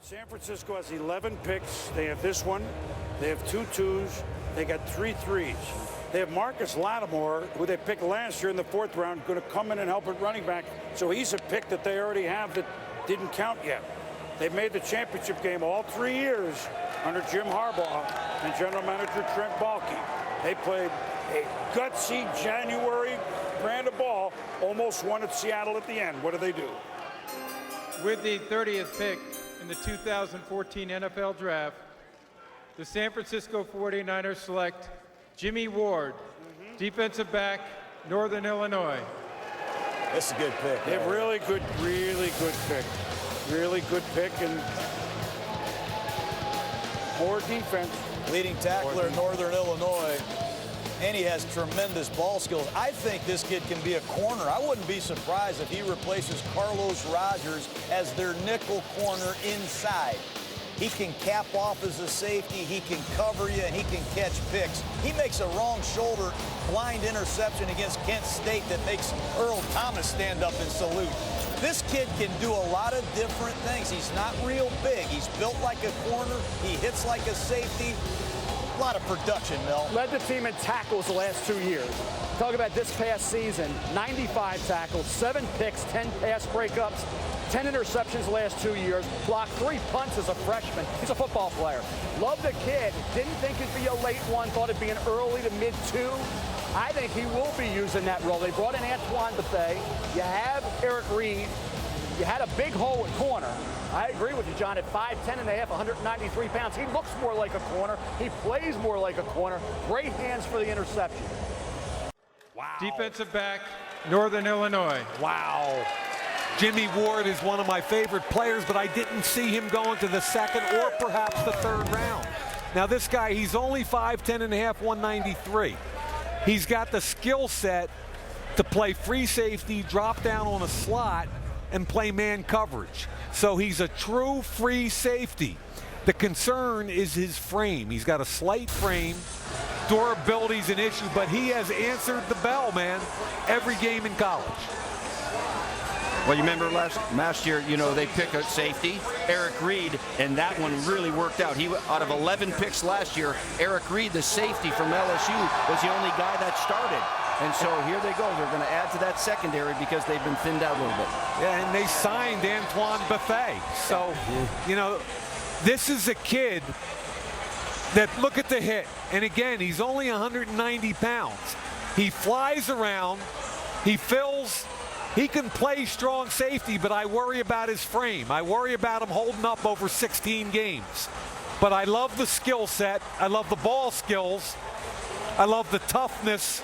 San Francisco has 11 picks. They have this one. They have 2 twos. They got 3 threes. They have Marcus Lattimore, who they picked last year in the 4th round, going to come in and help at running back. So he's a pick that they already have that didn't count yet. They've made the championship game all 3 years under Jim Harbaugh and general manager Trent Baalke. They played a gutsy January brand of ball, almost won at Seattle at the end. What do? With the 30th pick in the 2014 NFL Draft, the San Francisco 49ers select Jimmie Ward, defensive back, Northern Illinois. That's a good pick. A really good pick. Really good pick, and more defense. Leading tackler in Northern Illinois, and he has tremendous ball skills. I think this kid can be a corner. I wouldn't be surprised if he replaces Carlos Rogers as their nickel corner inside. He can cap off as a safety, he can cover you, and he can catch picks. He makes a wrong shoulder blind interception against Kent State that makes Earl Thomas stand up and salute. This kid can do a lot of different things. He's not real big. He's built like a corner. He hits like a safety. A lot of production, Mel. Led the team in tackles the last 2 years. Talk about this past season, 95 tackles, 7 picks, 10 pass breakups, 10 interceptions the last 2 years, blocked 3 punts as a freshman. He's a football player. Loved the kid. Didn't think it'd be a late one. Thought it'd be an early to mid 2. I think he will be using that role. They brought in Antoine Bethea. You have Eric Reed. You had a big hole at corner. I agree with you, John. At 5'10 and a half, 193 pounds, he looks more like a corner. He plays more like a corner. Great hands for the interception. Wow. Defensive back, Northern Illinois. Wow. Jimmie Ward is one of my favorite players, but I didn't see him going to the 2nd or perhaps the 3rd round. Now this guy, he's only 5'10 and a half, 193. He's got the skill set to play free safety, drop down on a slot, and play man coverage. So he's a true free safety. The concern is his frame. He's got a slight frame. Durability's an issue, but he has answered the bell, man, every game in college. Well, you remember last year, you know, they picked a safety, Eric Reed, and that one really worked out. He, out of 11 picks last year, Eric Reed, the safety from LSU, was the only guy that started. And so here they go. They're going to add to that secondary because they've been thinned out a little bit. Yeah, and they signed Antoine Bethea. So, you know, this is a kid that, look at the hit. And again, he's only 190 pounds. He flies around. He fills. He can play strong safety, but I worry about his frame. I worry about him holding up over 16 games. But I love the skill set. I love the ball skills. I love the toughness.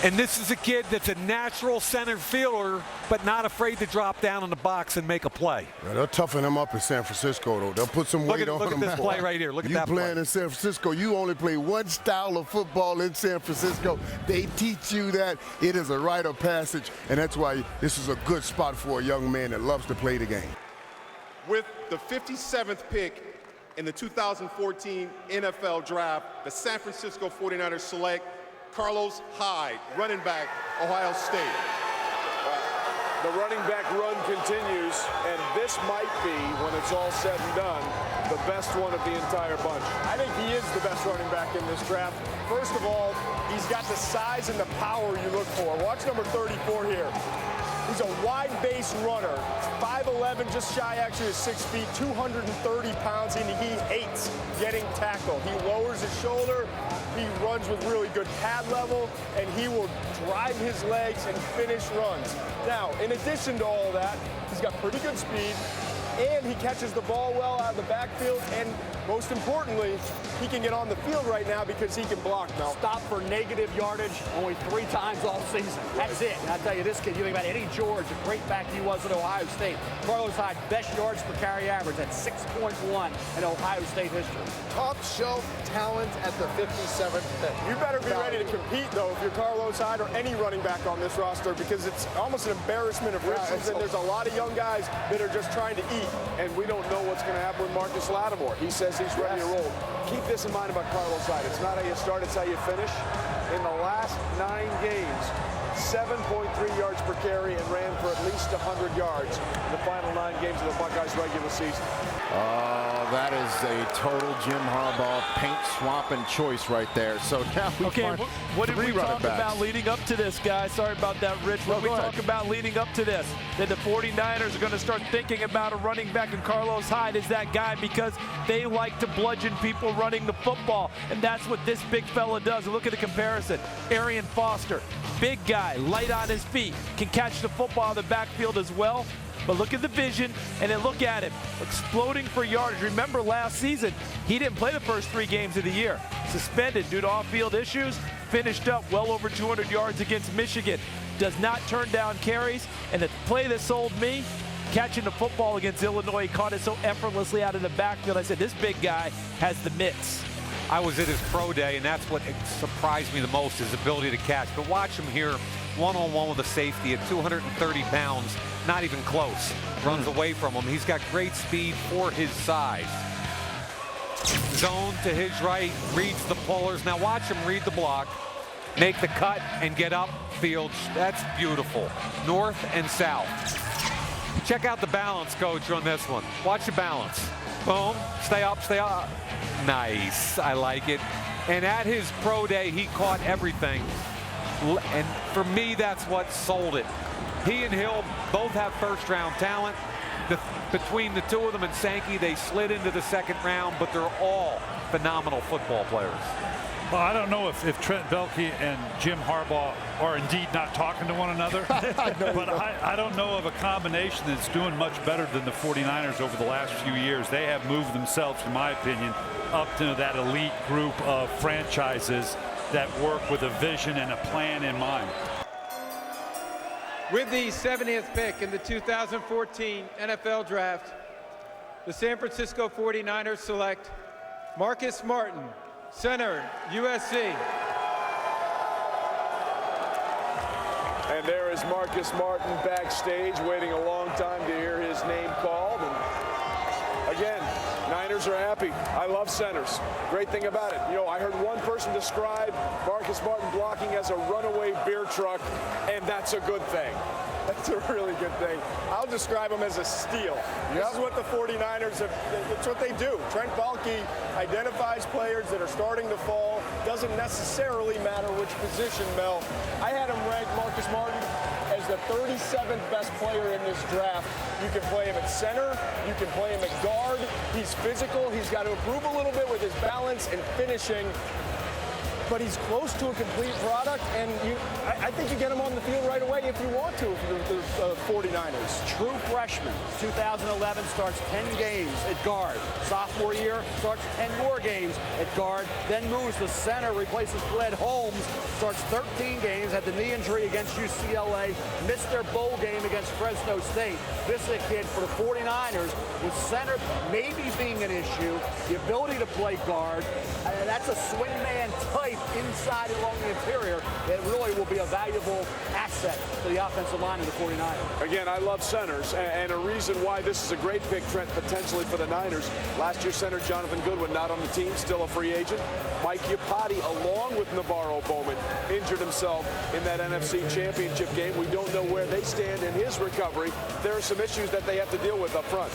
And this is a kid that's a natural center fielder, but not afraid to drop down in the box and make a play. Yeah, they'll toughen him up in San Francisco, though. They'll put some weight on him. Look at this play right here. Look at that play. You playing in San Francisco, you only play one style of football in San Francisco. They teach you that. It is a rite of passage, and that's why this is a good spot for a young man that loves to play the game. With the 57th pick in the 2014 NFL Draft, the San Francisco 49ers select Carlos Hyde, running back, Ohio State. The running back run continues, and this might be, when it's all said and done, the best one of the entire bunch. I think he is the best running back in this draft. First of all, he's got the size and the power you look for. Watch number 34 here. He's a wide base runner, 5'11", just shy actually of 6 feet, 230 pounds, and he hates getting tackled. He lowers his shoulder, he runs with really good pad level, and he will drive his legs and finish runs. Now, in addition to all that, he's got pretty good speed, and he catches the ball well out of the backfield, and most importantly, he can get on the field right now because he can block now. Stop for negative yardage only 3 times all season. That's it. And I tell you, this kid, you think about Eddie George, a great back he was at Ohio State. Carlos Hyde, best yards per carry average at 6.1 in Ohio State history. Top shelf talent at the 57th pick. You better be ready to compete, though, if you're Carlos Hyde or any running back on this roster, because it's almost an embarrassment of riches, and there's a lot of young guys that are just trying to eat. And we don't know what's going to happen with Marcus Lattimore. He says he's ready to roll. Keep this in mind about Carlos Hyde. It's not how you start, it's how you finish. In the last 9 games, 7 8.3 yards per carry and ran for at least 100 yards in the final 9 games of the Buckeyes regular season. That is a total Jim Harbaugh paint swapping choice right there. So now we find what did we talk backs. about leading up to this, guys? Sorry about that, Rich. What did we talk about leading up to this? That the 49ers are going to start thinking about a running back, and Carlos Hyde is that guy because they like to bludgeon people running the football, and that's what this big fella does. And look at the comparison. Arian Foster, big guy, light on his feet, can catch the football in the backfield as well. But look at the vision, and then look at him, exploding for yardage. Remember last season, he didn't play the first 3 games of the year. Suspended due to off-field issues, finished up well over 200 yards against Michigan. Does not turn down carries, and the play that sold me, catching the football against Illinois, he caught it so effortlessly out of the backfield. I said, this big guy has the mitts. I was at his pro day, and that's what surprised me the most, his ability to catch. But watch him here, one-on-one with a safety at 230 pounds, not even close. Runs away from him. He's got great speed for his size. Zone to his right, reads the pullers. Now watch him read the block, make the cut, and get upfield. That's beautiful. North and south. Check out the balance, coach, on this one. Watch the balance. Boom, stay up, stay up. Nice, I like it. And at his pro day, he caught everything. And for me, that's what sold it. He and Hill both have first-round talent. Between the two of them and Sankey, they slid into the second round, but they're all phenomenal football players. Well, I don't know if Trent Baalke and Jim Harbaugh are indeed not talking to one another, but I don't know of a combination that's doing much better than the 49ers over the last few years. They have moved themselves, in my opinion, up to that elite group of franchises that work with a vision and a plan in mind. With the 70th pick in the 2014 NFL Draft, the San Francisco 49ers select Marcus Martin, center, USC. And there is Marcus Martin backstage, waiting a long time to hear his name called. And again, Niners are happy. I love centers. Great thing about it, you know, I heard one person describe Marcus Martin blocking as a runaway beer truck, and that's a good thing. That's a really good thing. I'll describe him as a steal. This is what the 49ers have, it's what they do. Trent Baalke identifies players that are starting to fall. Doesn't necessarily matter which position, Mel. I had him rank Marcus Martin as the 37th best player in this draft. You can play him at center. You can play him at guard. He's physical. He's got to improve a little bit with his balance and finishing. But he's close to a complete product, and I think you get him on the field right away if you want to, if you're the 49ers. True freshman, 2011, starts 10 games at guard. Sophomore year, starts 10 more games at guard, then moves to center, replaces Fled Holmes, starts 13 games, had the knee injury against UCLA, missed their bowl game against Fresno State. This is a kid for the 49ers with center maybe being an issue, the ability to play guard. That's a swingman type inside along the interior that really will be a valuable asset to the offensive line of the 49ers. Again, I love centers, and a reason why this is a great pick, Trent, potentially for the Niners. Last year, center Jonathan Goodwin not on the team, still a free agent. Mike Iupati, along with Navarro Bowman, injured himself in that NFC Championship game. We don't know where they stand in his recovery. There are some issues that they have to deal with up front.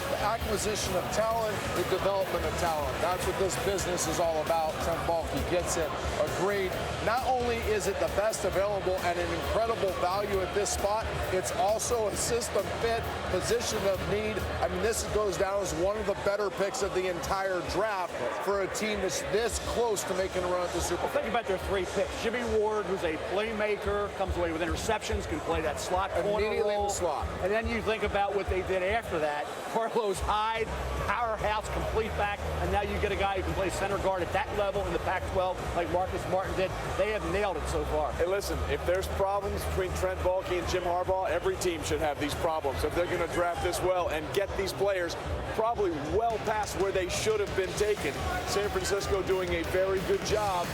The acquisition of talent, the development of talent. That's what this business is all about. Trent Baalke gets it. Agreed. Not only is it the best available and an incredible value at this spot, it's also a system fit, position of need. I mean, this goes down as one of the better picks of the entire draft for a team that's this close to making a run at the Super Bowl. Well, think about their 3 picks. Jimmie Ward, who's a playmaker, comes away with interceptions, can play that slot corner Immediately role. in the slot. And then you think about what they did after that. Carlos Hyde, powerhouse, complete back, and now you get a guy who can play center guard at that level in the Pac-12 like Marcus Martin did. They have nailed it so far. Hey, listen, if there's problems between Trent Baalke and Jim Harbaugh, every team should have these problems. If they're going to draft this well and get these players probably well past where they should have been taken, San Francisco doing a very good job.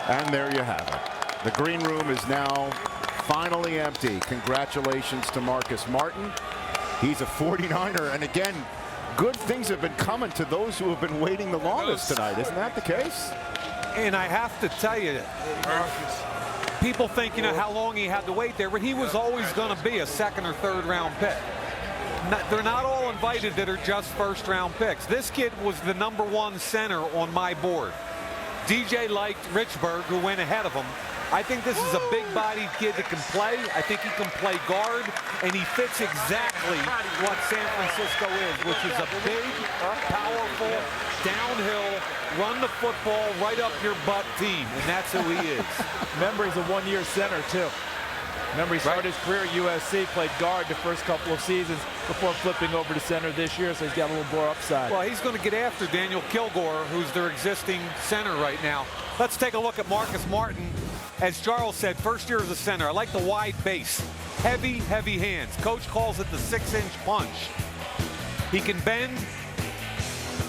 And there you have it. The green room is now finally empty. Congratulations to Marcus Martin. He's a 49er, and again, good things have been coming to those who have been waiting the longest tonight. Isn't that the case? And I have to tell you, people think, you know, how long he had to wait there, but he was always going to be a second or third round pick. They're not all invited that are just first round picks. This kid was the #1 center on my board. DJ liked Richburg, who went ahead of him. I think this is a big-bodied kid that can play. I think he can play guard, and he fits exactly what San Francisco is, which is a big, powerful, downhill, run the football right up your butt team, and that's who he is. Remember, he's a one-year center, too. Remember, he started his career at USC, played guard the first couple of seasons before flipping over to center this year, so he's got a little more upside. Well, he's going to get after Daniel Kilgore, who's their existing center right now. Let's take a look at Marcus Martin. As Charles said, first year as a center. I like the wide base. Heavy, heavy hands. Coach calls it the 6-inch punch. He can bend.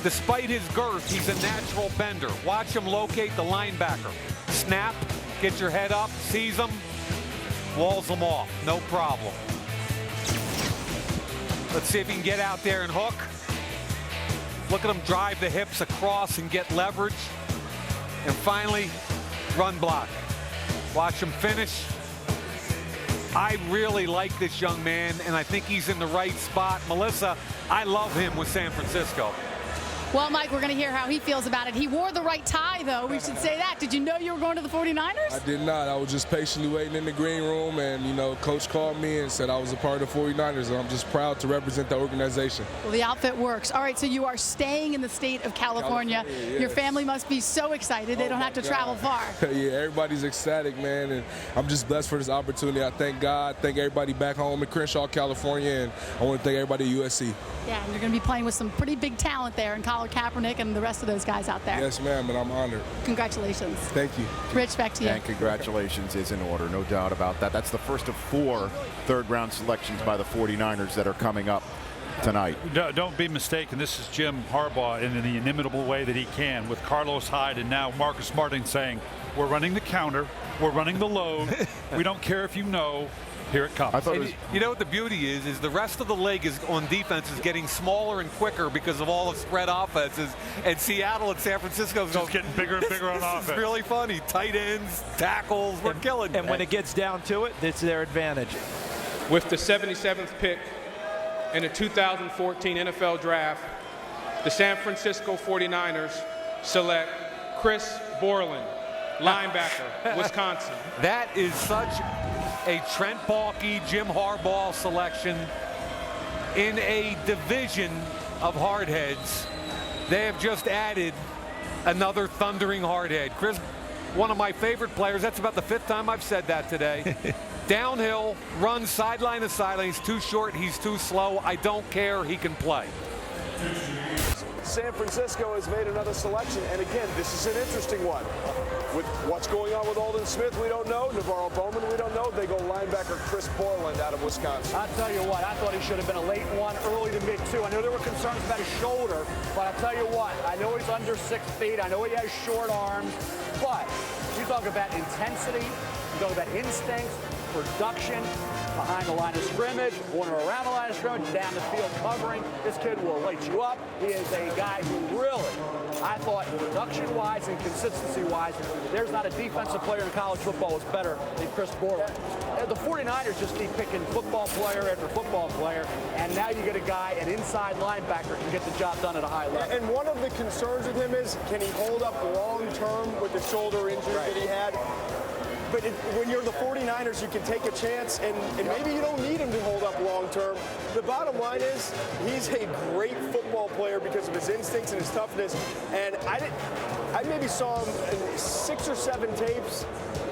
Despite his girth, he's a natural bender. Watch him locate the linebacker. Snap, get your head up, sees him, walls them off, no problem. Let's see if he can get out there and hook. Look at him drive the hips across and get leverage. And finally, run block. Watch him finish. I really like this young man, and I think he's in the right spot. Melissa, I love him with San Francisco. Well, Mike, we're going to hear how he feels about it. He wore the right tie, though. We should say that. Did you know you were going to the 49ers? I did not. I was just patiently waiting in the green room, and, you know, Coach called me and said I was a part of the 49ers, and I'm just proud to represent the organization. Well, the outfit works. All right, so you are staying in the state of California. Yes. Your family must be so excited. They don't have to travel far. Yeah, everybody's ecstatic, man, and I'm just blessed for this opportunity. I thank God, thank everybody back home in Crenshaw, California, and I want to thank everybody at USC. Yeah, and you're going to be playing with some pretty big talent there in Colin Kaepernick and the rest of those guys out there. Yes, ma'am, and I'm honored. Congratulations. Thank you. Rich, back to you. And congratulations is in order, no doubt about that. That's the first of 4 third-round selections by the 49ers that are coming up tonight. Don't be mistaken. This is Jim Harbaugh in the inimitable way that he can, with Carlos Hyde and now Marcus Martin saying, we're running the counter, we're running the load, we don't care if you know. Here it comes. You know what the beauty is the rest of the league is on defense is getting smaller and quicker because of all the spread offenses. And Seattle and San Francisco just getting bigger and bigger on offense. It's really funny. Tight ends, tackles, we're killing. And when it gets down to it, it's their advantage. With the 77th pick in the 2014 NFL Draft, the San Francisco 49ers select Chris Borland, linebacker, Wisconsin. That is such a Trent Baalke, Jim Harbaugh selection in a division of hardheads. They have just added another thundering hardhead. Chris, one of my favorite players. That's about the 5th time I've said that today. Downhill, runs sideline to sideline. He's too short, he's too slow. I don't care, he can play. San Francisco has made another selection, and again, this is an interesting one. With what's going on with Aldon Smith, we don't know. Navarro Bowman, we don't know. They go linebacker Chris Borland out of Wisconsin. I'll tell you what, I thought he should have been a late one, early to mid 2. I know there were concerns about his shoulder, but I'll tell you what, I know he's under 6 feet. I know he has short arms, but you talk about intensity, you talk about instincts, production, behind the line of scrimmage, going around the line of scrimmage, down the field covering. This kid will light you up. He is a guy who really, I thought, production-wise and consistency-wise, there's not a defensive player in college football that's better than Chris Borland. The 49ers just keep picking football player after football player, and now you get a guy, an inside linebacker, who can get the job done at a high level. And one of the concerns with him is, can he hold up long-term with the shoulder injury that he had? But when you're the 49ers, you can take a chance, and maybe you don't need him to hold up long-term. The bottom line is he's a great football player because of his instincts and his toughness. And I maybe saw him in 6 or 7 tapes.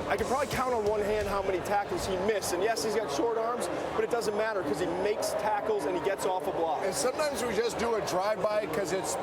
I can probably count on one hand how many tackles he missed. And yes, he's got short arms, but it doesn't matter because he makes tackles and he gets off a block. And sometimes we just do a drive-by because it's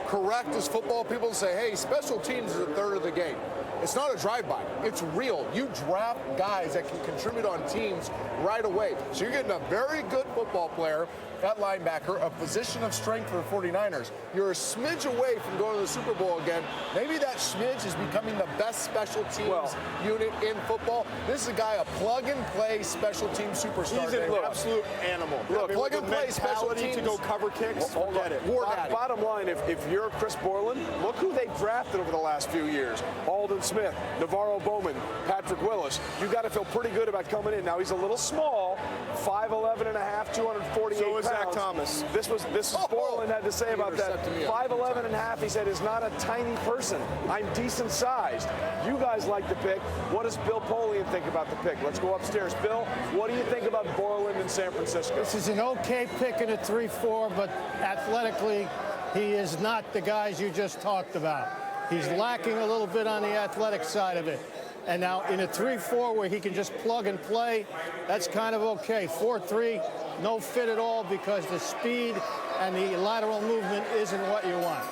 correct as football people say, hey, special teams is a third of the game. It's not a drive-by. It's real. You draft guys that can contribute on teams right away. So you're getting a very good football player at linebacker, a position of strength for the 49ers. You're a smidge away from going to the Super Bowl again. Maybe that smidge is becoming the best special teams unit in football. This is a guy, a plug-and-play special team superstar. He's an absolute animal. Look, plug-and-play special teams to go cover kicks. Forget it. Bottom line, if you're Chris Borland, look who they drafted over the last few years. Aldon Smith, Navarro Bowman, Patrick Willis. You got to feel pretty good about coming in. Now, he's a little small, 5'11 and a half, 248 so is pounds. Zach Thomas. This is Borland had to say about that. 5'11 and a half, he said, is not a tiny person. I'm decent sized. You guys like the pick. What does Bill Polian think about the pick? Let's go upstairs. Bill, what do you think about Borland in San Francisco? This is an okay pick in a 3-4, but athletically, he is not the guys you just talked about. He's lacking a little bit on the athletic side of it. And now in a 3-4 where he can just plug and play, that's kind of okay. 4-3, no fit at all because the speed and the lateral movement isn't what you want.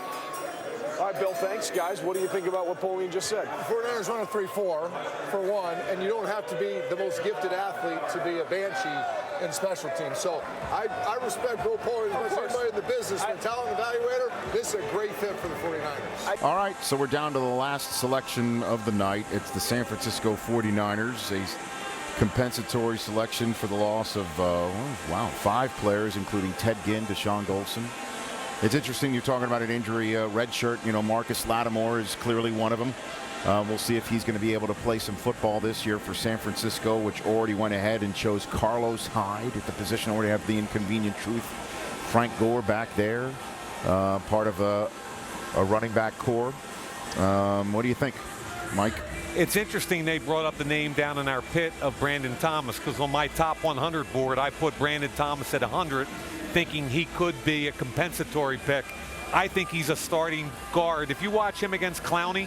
All right, Bill, thanks. Guys, what do you think about what Polian just said? The 49ers run a 3-4, for one, and you don't have to be the most gifted athlete to be a banshee in special teams. So I respect Bill Polian as much as anybody in the business. From a talent evaluator, this is a great fit for the 49ers. All right, so we're down to the last selection of the night. It's the San Francisco 49ers, a compensatory selection for the loss of, 5 players, including Ted Ginn, Deshaun Golson. It's interesting you're talking about an injury, redshirt. You know, Marcus Lattimore is clearly one of them. We'll see if he's going to be able to play some football this year for San Francisco, which already went ahead and chose Carlos Hyde at the position. Already have the inconvenient truth. Frank Gore back there, part of a running back core. What do you think, Mike? It's interesting they brought up the name down in our pit of Brandon Thomas, because on my top 100 board, I put Brandon Thomas at 100, thinking he could be a compensatory pick. I think he's a starting guard. If you watch him against Clowney,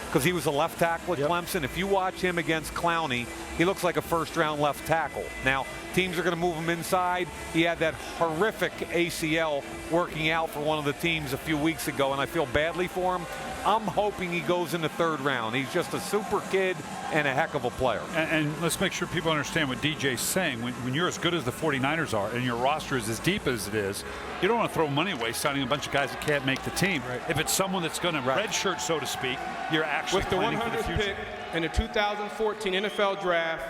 because he was a left tackle at Clemson, if you watch him against Clowney, he looks like a first-round left tackle. Now, teams are going to move him inside. He had that horrific ACL working out for one of the teams a few weeks ago, and I feel badly for him. I'm hoping he goes in the 3rd round. He's just a super kid and a heck of a player. And let's make sure people understand what DJ's saying. When you're as good as the 49ers are and your roster is as deep as it is, you don't want to throw money away signing a bunch of guys that can't make the team. Right. If it's someone that's going to redshirt, so to speak, you're actually with the 100th pick in the 2014 NFL Draft,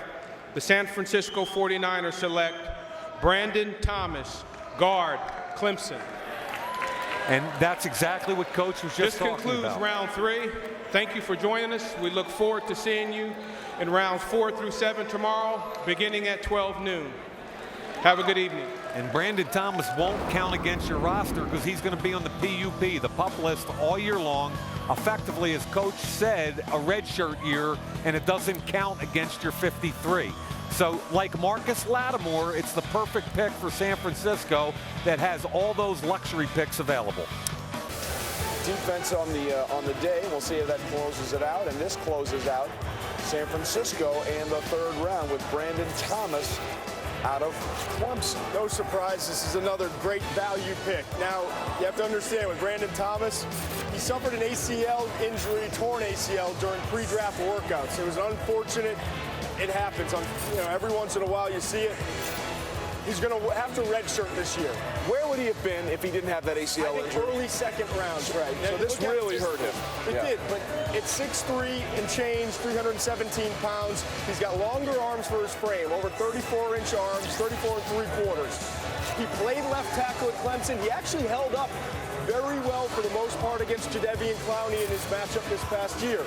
the San Francisco 49ers select Brandon Thomas, guard, Clemson. And that's exactly what Coach was just talking about. This concludes round 3. Thank you for joining us. We look forward to seeing you in rounds 4 through 7 tomorrow, beginning at 12 noon. Have a good evening. And Brandon Thomas won't count against your roster because he's going to be on the PUP, the PUP list, all year long. Effectively, as Coach said, a redshirt year, and it doesn't count against your 53. So, like Marcus Lattimore, it's the perfect pick for San Francisco that has all those luxury picks available. Defense on the day. We'll see if that closes it out. And this closes out San Francisco and the 3rd round with Brandon Thomas out of Clemson. No surprise, this is another great value pick. Now, you have to understand, with Brandon Thomas, he suffered an ACL injury, torn ACL, during pre-draft workouts. It was unfortunate. It happens. Every once in a while you see it. He's going to have to redshirt this year. Where would he have been if he didn't have that ACL injury? Early 2nd round, right. So this really hurt him. It did, but it's 6'3" and change, 317 pounds. He's got longer arms for his frame, over 34-inch arms, 34 3/4. He played left tackle at Clemson. He actually held up very well for the most part against Jadeveon Clowney in his matchup this past year.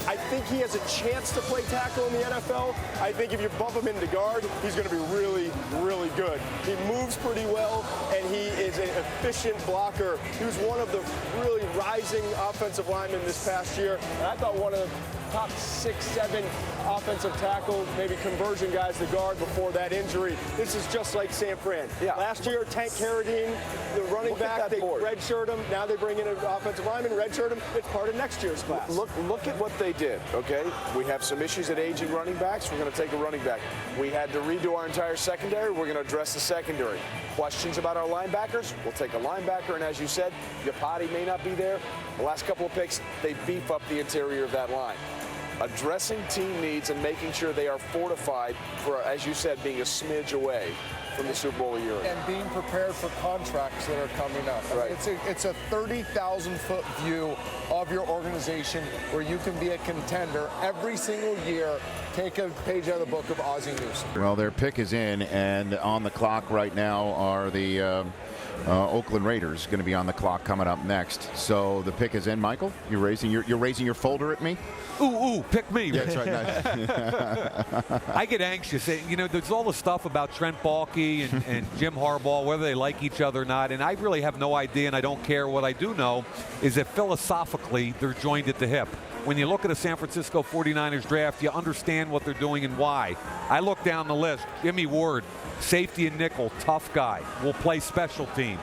I think he has a chance to play tackle in the NFL. I think if you bump him into guard, he's going to be really, really good. He moves pretty well, and he is an efficient blocker. He was one of the really rising offensive linemen this past year, and I thought one of the top 6, 7 offensive tackle, maybe conversion guys to guard before that injury. This is just like San Fran. Yeah. Last year, Tank Carradine, the running back, they redshirt him. Now they bring in an offensive lineman, redshirt him. It's part of next year's class. Look at what they did, okay? We have some issues at aging running backs. We're going to take a running back. We had to redo our entire secondary. We're going to address the secondary. Questions about our linebackers? We'll take a linebacker, and as you said, Yapati may not be there. The last couple of picks, they beef up the interior of that line. addressing team needs and making sure they are fortified for, as you said, being a smidge away from the Super Bowl a year ago. And being prepared for contracts that are coming up. Right. It's a 30,000-foot view of your organization where you can be a contender every single year. Take a page out of the book of Ozzie Newsome. Well, their pick is in, and on the clock right now are the Oakland Raiders, going to be on the clock coming up next. So the pick is in, Michael. You're raising your folder at me. Ooh, pick me. Yeah, that's right. I get anxious. You know, there's all the stuff about Trent Baalke and Jim Harbaugh, whether they like each other or not, and I really have no idea, and I don't care. What I do know is that philosophically, they're joined at the hip. When you look at a San Francisco 49ers draft, you understand what they're doing and why. I look down the list. Jimmie Ward, safety and nickel, tough guy, will play special teams.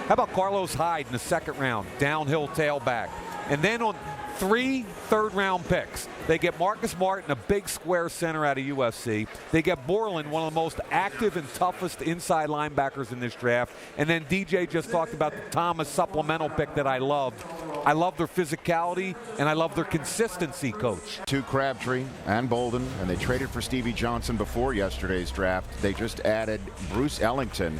How about Carlos Hyde in the second round, downhill tailback? And then on 3 third-round picks. They get Marcus Martin, a big square center out of USC. They get Borland, one of the most active and toughest inside linebackers in this draft. And then DJ just talked about the Thomas supplemental pick that I loved. I love their physicality, and I love their consistency, Coach. To Crabtree and Bolden, and they traded for Stevie Johnson before yesterday's draft. They just added Bruce Ellington,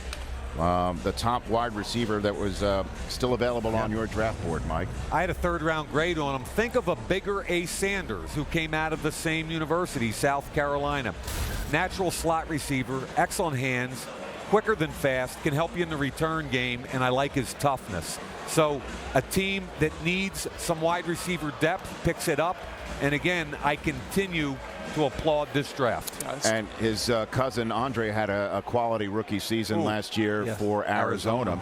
the top wide receiver that was still available on your draft board, Mike. I had a third-round grade on him. Think of a bigger A. Sanders, who came out of the same university, South Carolina. Natural slot receiver, excellent hands, quicker than fast, can help you in the return game, and I like his toughness. So a team that needs some wide receiver depth picks it up, and again, I continue to applaud this draft. And his cousin Andre had a quality rookie season last year for Arizona.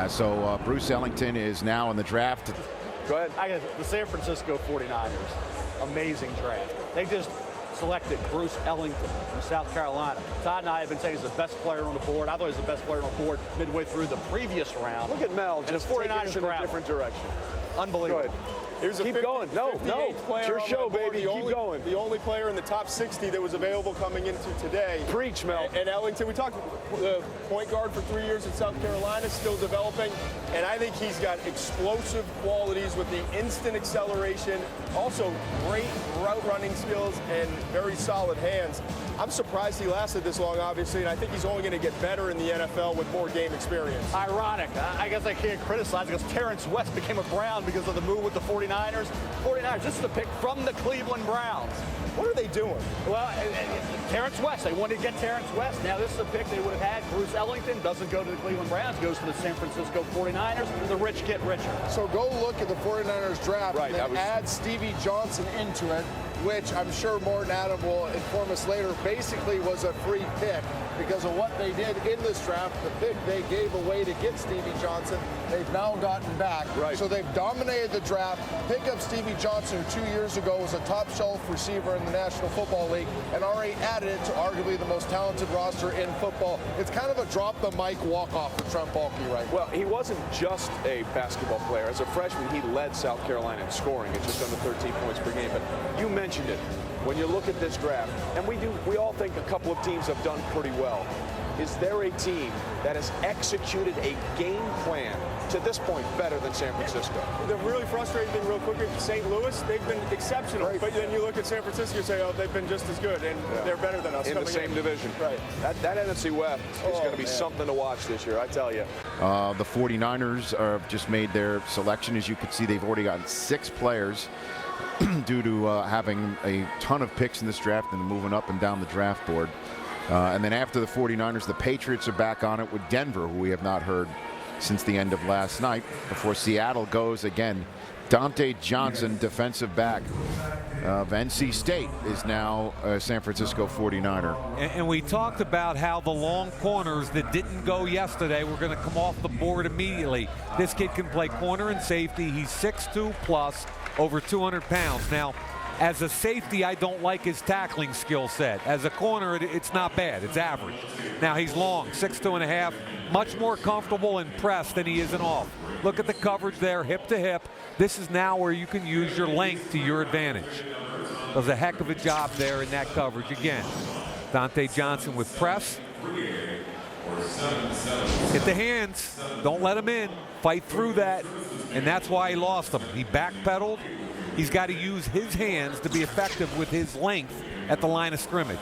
So Bruce Ellington is now in the draft. Go ahead. I got the San Francisco 49ers. Amazing draft. They just selected Bruce Ellington from South Carolina. Todd and I have been saying he's the best player on the board. I thought he was the best player on the board midway through the previous round. Look at Mel, and just the 49ers in a different direction. Unbelievable. Keep going. No. It's your show, baby. Keep going. The only player in the top 60 that was available coming into today. Preach, Mel. And Ellington, we talked the point guard for 3 years in South Carolina, still developing. And I think he's got explosive qualities with the instant acceleration, also great route running skills and very solid hands. I'm surprised he lasted this long, obviously, and I think he's only going to get better in the NFL with more game experience. Ironic. I guess I can't criticize because Terrence West became a Brown because of the move with the 49ers. 49ers, this is the pick from the Cleveland Browns. What are they doing? Well, Terrence West. They wanted to get Terrence West. Now this is a pick they would have had. Bruce Ellington doesn't go to the Cleveland Browns, goes to the San Francisco 49ers. The rich get richer. So go look at the 49ers draft and then add Stevie Johnson into it, which I'm sure Morton Adam will inform us later, basically was a free pick because of what they did in this draft. The pick they gave away to get Stevie Johnson, they've now gotten back. So they've dominated the draft. Pick up Stevie Johnson, who 2 years ago was a top shelf receiver in the National Football League, and already added it to arguably the most talented roster in football. It's kind of a drop the mic walk-off for Trent Baalke right now. Well, he wasn't just a basketball player. As a freshman, he led South Carolina in scoring at just under 13 points per game. But you mentioned it. When you look at this draft, and we all think a couple of teams have done pretty well. Is there a team that has executed a game plan to this point better than San Francisco? The really frustrating thing real quick is St. Louis, they've been exceptional. But then you look at San Francisco and say, oh, they've been just as good, and they're better than us. In the same division. Right. That NFC West is going to be something to watch this year, I tell you. The 49ers have just made their selection. As you can see, they've already gotten 6 players due to having a ton of picks in this draft and moving up and down the draft board. And then after the 49ers, the Patriots are back on it with Denver, who we have not heard since the end of last night, before Seattle goes again. Donte Johnson, defensive back of NC State, is now a San Francisco 49er. And we talked about how the long corners that didn't go yesterday were going to come off the board immediately. This kid can play corner and safety. He's 6'2 plus, over 200 pounds. Now, as a safety, I don't like his tackling skill set. As a corner, it's not bad. It's average. Now, he's long, 6'2½", much more comfortable in press than he is in off. Look at the coverage there, hip to hip. This is now where you can use your length to your advantage. Does a heck of a job there in that coverage again. Donte Johnson with press. Hit the hands. Don't let him in. Fight through that. And that's why he lost them. He backpedaled. He's got to use his hands to be effective with his length at the line of scrimmage.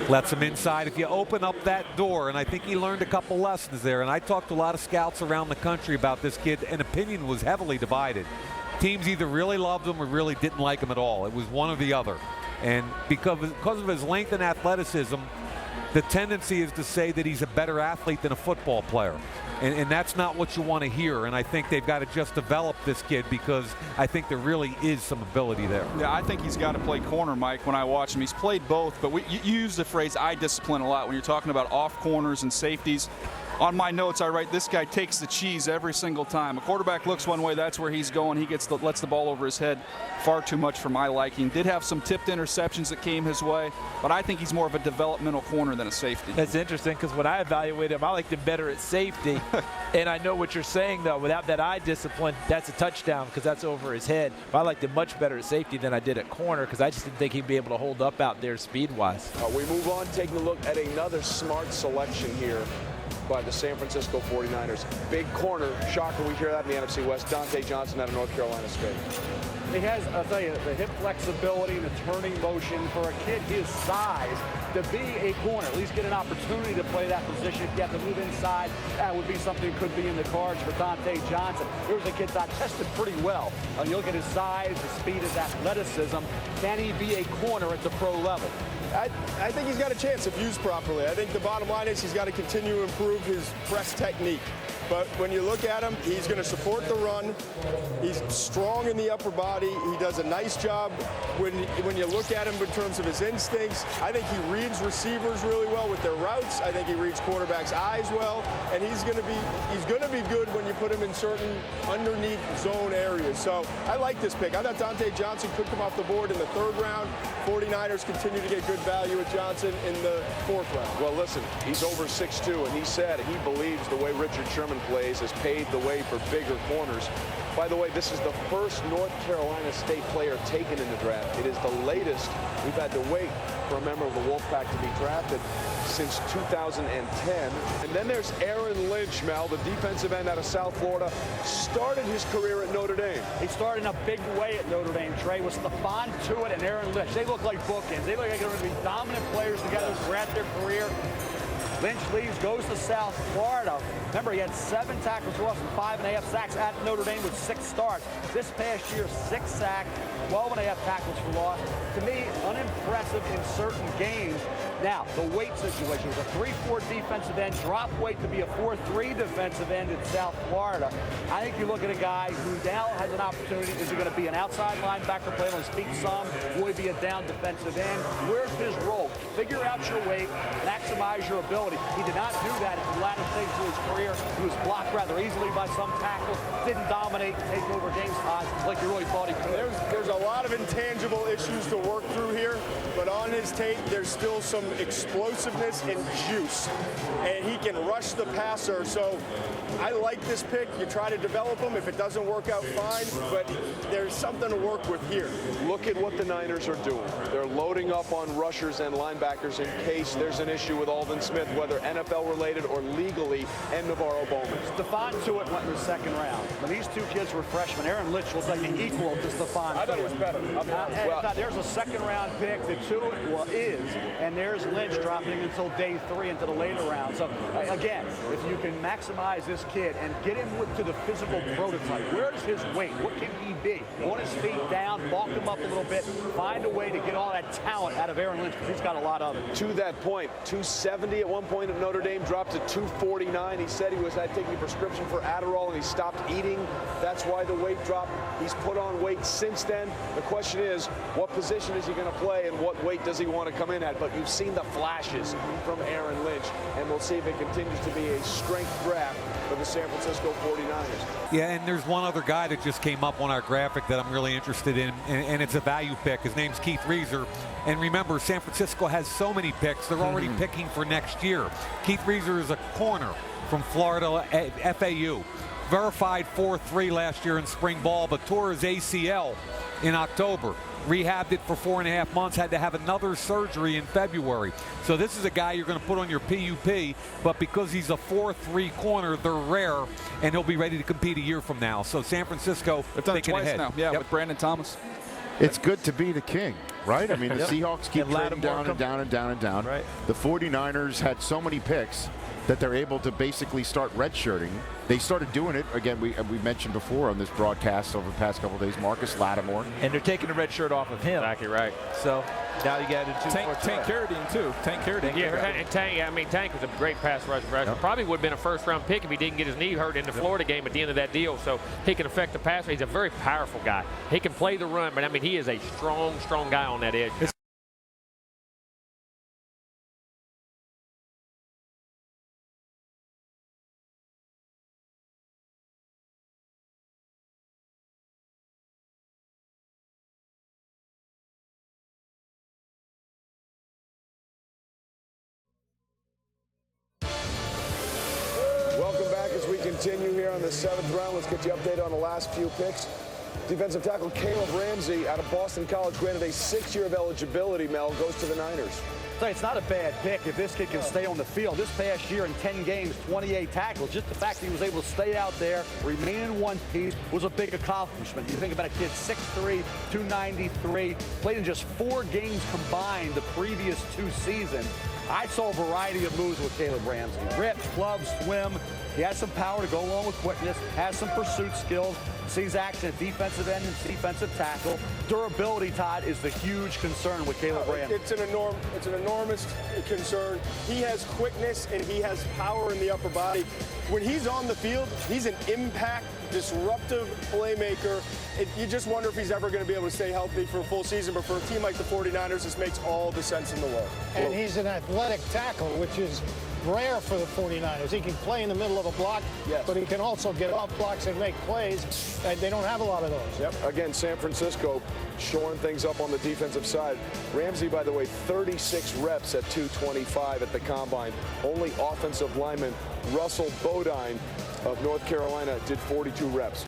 Lets him inside. If you open up that door, and I think he learned a couple lessons there, and I talked to a lot of scouts around the country about this kid, and opinion was heavily divided. Teams either really loved him or really didn't like him at all. It was one or the other. And because of his length and athleticism, the tendency is to say that he's a better athlete than a football player. And that's not what you want to hear. And I think they've got to just develop this kid, because I think there really is some ability there. Yeah, I think he's got to play corner, Mike, when I watch him. He's played both, but you use the phrase eye discipline a lot when you're talking about off corners and safeties. On my notes, I write, this guy takes the cheese every single time. A quarterback looks one way, that's where he's going. He lets the ball over his head far too much for my liking. Did have some tipped interceptions that came his way, but I think he's more of a developmental corner than a safety. That's interesting, because when I evaluate him, I like him better at safety. And I know what you're saying, though. Without that eye discipline, that's a touchdown, because that's over his head. But I liked him much better at safety than I did at corner, because I just didn't think he'd be able to hold up out there speed-wise. We move on, taking a look at another smart selection here by the San Francisco 49ers. Big corner, shocker, we hear that in the NFC West. Donte Johnson out of North Carolina State. He has, I'll tell you, the hip flexibility, the turning motion for a kid his size to be a corner, at least get an opportunity to play that position. If you have to move inside, that would be something that could be in the cards for Donte Johnson. Here's a kid that tested pretty well. You look at his size, his speed, his athleticism. Can he be a corner at the pro level? I think he's got a chance if used properly. I think the bottom line is he's got to continue to improve his press technique. But when you look at him, he's going to support the run. He's strong in the upper body. He does a nice job when you look at him in terms of his instincts. I think he reads receivers really well with their routes. I think he reads quarterbacks' eyes well. And he's going to be good when you put him in certain underneath zone areas. So I like this pick. I thought Donte Johnson could come off the board in the 3rd round. 49ers continue to get good value at Johnson in the 4th round. Well, listen, he's over 6'2", and he said he believes the way Richard Sherman plays has paved the way for bigger corners. By the way, this is the first North Carolina State player taken in the draft. It is the latest we've had to wait for a member of the Wolfpack to be drafted since 2010. And then there's Aaron Lynch, Mel, the defensive end out of South Florida, started his career at Notre Dame. He started in a big way at Notre Dame, Trey, with Stephon Tuitt and Aaron Lynch. They look like bookends. They look like they're going to be dominant players together throughout their career. Lynch leaves, goes to South Florida. Remember, he had 7 tackles for loss and 5.5 sacks at Notre Dame with 6 starts. This past year, 6 sacks, 12.5 tackles for loss. To me, unimpressive in certain games. Now, the weight situation was a 3-4 defensive end, drop weight to be a 4-3 defensive end in South Florida. I think you look at a guy who now has an opportunity. Is he going to be an outside linebacker, play on his feet some? Will he be a down defensive end? Where's his role? Figure out your weight, maximize your ability. He did not do that at the latter stage of his career. He was blocked rather easily by some tackles, didn't dominate and take over game spots like you really thought he could. There's a lot of intangible issues to work through here, but on his tape, there's still some explosiveness and juice, and he can rush the passer. So I like this pick. You try to develop him. If it doesn't work out, fine, but there's something to work with here. Look at what the Niners are doing. They're loading up on rushers and linebackers in case there's an issue with Aldon Smith, whether NFL related or legally, and Navarro Bowman. Stephon Tuitt went in the 2nd round. When these 2 kids were freshmen, Aaron Lynch was like the equal to Stephon Tuitt. I thought he was better. There's a 2nd round pick that Tuitt is, and there's Lynch dropping until day 3 into the later round. So again, if you can maximize this kid and get him to the physical prototype, where's his weight? What can he be? On his feet down, bulk him up a little bit, find a way to get all that talent out of Aaron Lynch, because he's got a lot of it. To that point, 270 at one point at Notre Dame, dropped to 249. He said he was taking a prescription for Adderall and he stopped eating. That's why the weight dropped. He's put on weight since then. The question is, what position is he going to play and what weight does he want to come in at? But you've seen the flashes from Aaron Lynch, and we'll see if it continues to be a strength draft for the San Francisco 49ers. Yeah, and there's one other guy that just came up on our graphic that I'm really interested in, and it's a value pick. His name's Keith Reaser. And remember, San Francisco has so many picks, they're already picking for next year. Keith Reaser is a corner from Florida FAU. Verified 4.3 last year in spring ball, but tore his ACL in October. Rehabbed it for 4.5 months, had to have another surgery in February. So this is a guy you're going to put on your PUP, but because he's a 4-3 corner, they're rare, and he'll be ready to compete a year from now. So San Francisco thinking ahead. Now. Yeah, with Brandon Thomas. It's good to be the king, right? I mean, the Seahawks keep trading down and down and down and down. Right. The 49ers had so many picks that they're able to basically start redshirting. They started doing it, again, we mentioned before on this broadcast over the past couple of days, Marcus Lattimore. And they're taking the red shirt off of him. Exactly right. So now you got into Tank Carradine, too. Tank Carradine. Yeah, and Tank was a great pass rusher. Yep. Probably would have been a first-round pick if he didn't get his knee hurt in the Florida game at the end of that deal. So he can affect the passer. He's a very powerful guy. He can play the run, but, I mean, he is a strong, strong guy on that edge. Welcome back as we continue here on the 7th round. Let's get you updated on the last few picks. Defensive tackle Kaleb Ramsey out of Boston College, granted a 6-year of eligibility, Mel, goes to the Niners. It's not a bad pick if this kid can stay on the field. This past year in 10 games, 28 tackles. Just the fact that he was able to stay out there, remain in one piece, was a big accomplishment. You think about a kid 6'3", 293, played in just 4 games combined the previous 2 seasons. I saw a variety of moves with Kaleb Ramsey. Rips, clubs, swim. He has some power to go along with quickness, has some pursuit skills, sees action at defensive end and defensive tackle. Durability, Todd, is the huge concern with Kaleb Ramsey. It's an enormous concern. He has quickness and he has power in the upper body. When he's on the field, he's an impact, disruptive playmaker. You just wonder if he's ever going to be able to stay healthy for a full season. But for a team like the 49ers, this makes all the sense in the world. And he's an athletic tackle, which is rare for the 49ers. He can play in the middle of a block, but he can also get off blocks and make plays. And they don't have a lot of those. Yep. Again, San Francisco shoring things up on the defensive side. Ramsey, by the way, 36 reps at 225 at the combine. Only offensive lineman Russell Bodine of North Carolina did 42 reps.